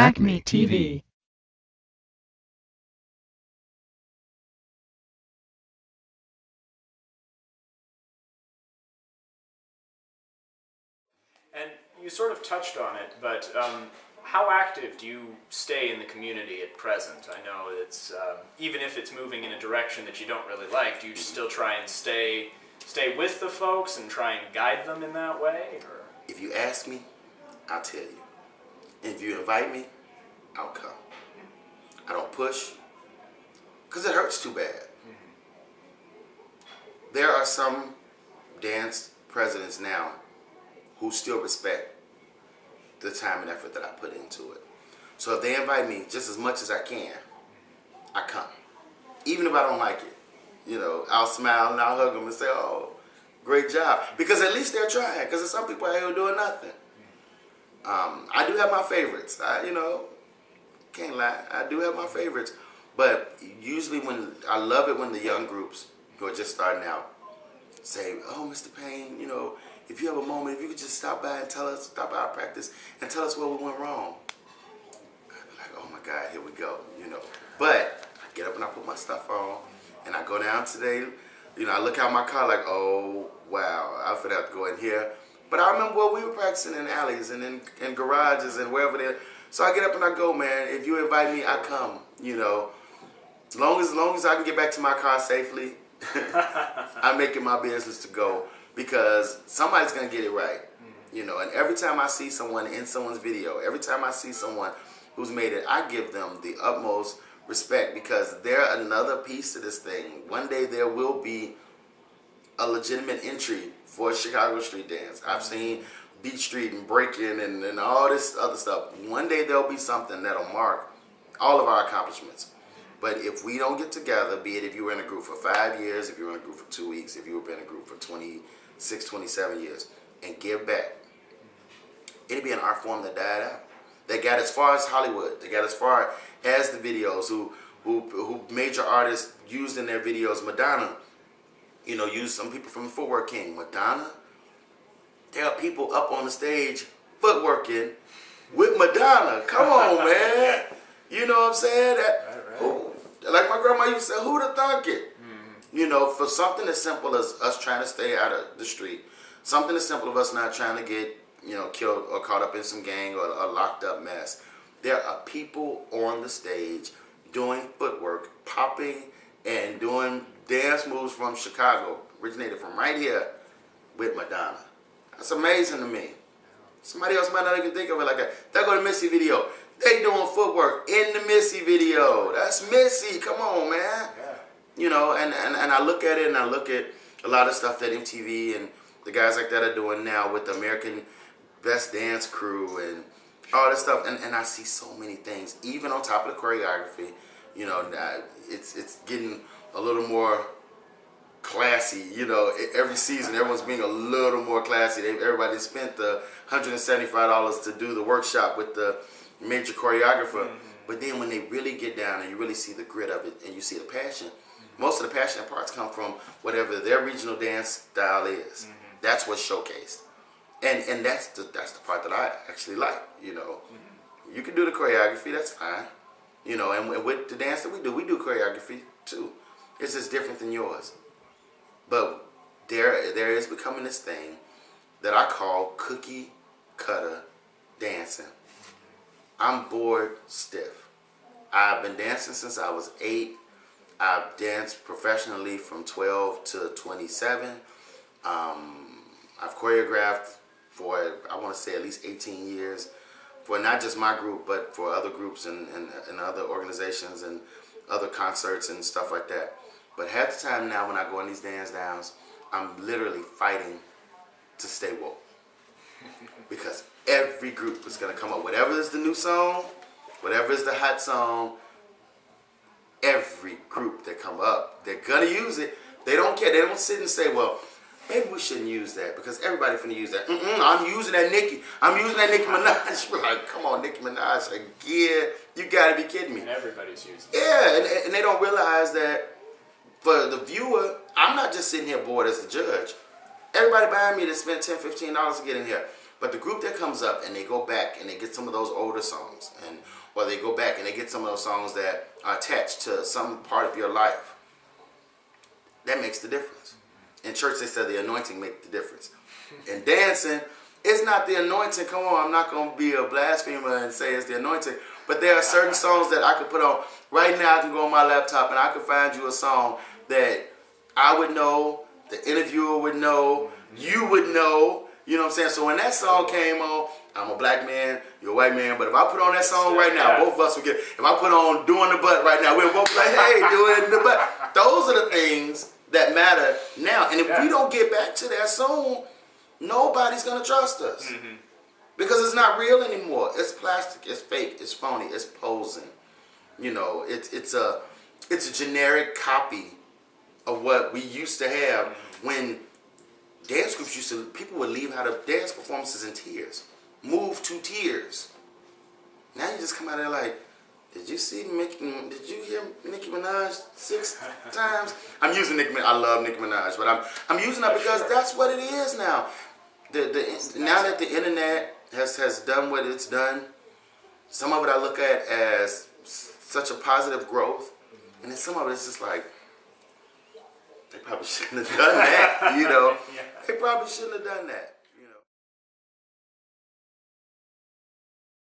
ACME TV. And you sort of touched on it, but how active do you stay in the community at present? I know it's even if it's moving in a direction that you don't really like, do you still try and stay with the folks and try and guide them in that way? Or? If you ask me, I'll tell you. And if you invite me, I'll come. I don't push, because it hurts too bad. Mm-hmm. There are some dance presidents now who still respect the time and effort that I put into it. So if they invite me just as much as I can, I come. Even if I don't like it. You know, I'll smile and I'll hug them and say, oh, great job. Because at least they're trying. Because there's some people out here doing nothing. I do have my favorites. Can't lie. I do have my favorites. But usually I love it when the young groups who are just starting out say, oh, Mr. Payne, if you have a moment, if you could just stop by and stop by our practice and tell us where we went wrong. I'd be like, oh my God, here we go, But I get up and I put my stuff on and I go down today, I look out my car like, oh, wow, I'm gonna have to go in here. But I remember where we were practicing in alleys and in garages and wherever they. So I get up and I go, man, if you invite me, I come, As long as I can get back to my car safely, I make it my business to go. Because somebody's going to get it right, and every time I see someone in someone's video, every time I see someone who's made it, I give them the utmost respect because they're another piece to this thing. One day there will be a legitimate entry for Chicago street dance. I've seen Beat Street and Breaking and all this other stuff. One day there'll be something that'll mark all of our accomplishments. But if we don't get together, be it if you were in a group for 5 years, if you were in a group for 2 weeks, if you were in a group for 26, 27 years, and give back, it'd be an art form that died out. They got as far as Hollywood. They got as far as the videos who major artists used in their videos. Madonna, used some people from the Footwork King. Madonna, there are people up on the stage footworking with Madonna. Come on, man. You know what I'm saying? Like my grandma used to say, who'd have thunk it? Mm-hmm. For something as simple as us trying to stay out of the street, something as simple as us not trying to get, killed or caught up in some gang or a locked up mess. There are people on the stage doing footwork, popping and doing dance moves from Chicago, originated from right here with Madonna. That's amazing to me. Somebody else might not even think of it like that. They go to Missy video. They doing footwork in the Missy video. That's Missy. Come on, man. Yeah. And I look at it and I look at a lot of stuff that MTV and the guys like that are doing now with the American Best Dance Crew and all this stuff. And I see so many things, even on top of the choreography. It's getting a little more classy. Every season everyone's being a little more classy. Everybody spent the $175 to do the workshop with the major choreographer, but then when they really get down and you really see the grit of it and you see the passion, most of the passionate parts come from whatever their regional dance style is. That's what's showcased, and that's the part that I actually like. You can do the choreography, that's fine, and with the dance that we do choreography too. It's just different than yours, but there is becoming this thing that I call cookie cutter dancing. I'm bored stiff. I've been dancing since I was 8. I've danced professionally from 12 to 27. I've choreographed for, I want to say, at least 18 years for not just my group, but for other groups and other organizations and other concerts and stuff like that. But half the time now when I go in these dance downs, I'm literally fighting to stay woke. Because every group is going to come up, whatever is the new song, whatever is the hot song, every group that come up, they're going to use it. They don't care. They don't sit and say, well, maybe we shouldn't use that because everybody's finna use that. I'm using that Nicki. I'm using that Nicki Minaj. We're like, come on, Nicki Minaj again. You got to be kidding me. And everybody's using it. Yeah, and they don't realize that for the viewer, I'm not just sitting here bored as the judge. Everybody behind me that spent $10, $15 to get in here. But the group that comes up and they go back and they get some of those older songs, or they go back and they get some of those songs that are attached to some part of your life, that makes the difference. In church, they said the anointing makes the difference. In dancing, it's not the anointing. Come on, I'm not going to be a blasphemer and say it's the anointing. But there are certain songs that I could put on. Right now, I can go on my laptop and I can find you a song that I would know, the interviewer would know, you would know. You know what I'm saying? So when that song came on, I'm a black man, you're a white man, but if I put on that song right now, both of us would get, if I put on Doing the Butt right now, we'll both be like, hey, doing the butt. Those are the things that matter now. And if we don't get back to that soon, nobody's going to trust us. Mm-hmm. Because it's not real anymore. It's plastic, it's fake, it's phony, it's posing. You know, it's a generic copy of what we used to have when dance groups used to, people would leave out of dance performances in tears. Move to tears. Now you just come out there like, did you hear Nicki Minaj 6 times? I'm using Nicki Minaj, I love Nicki Minaj, but I'm using that because that's what it is now. Now that the internet has done what it's done, some of it I look at as such a positive growth, and then some of it is just like, they probably shouldn't have done that, you know. They probably shouldn't have done that.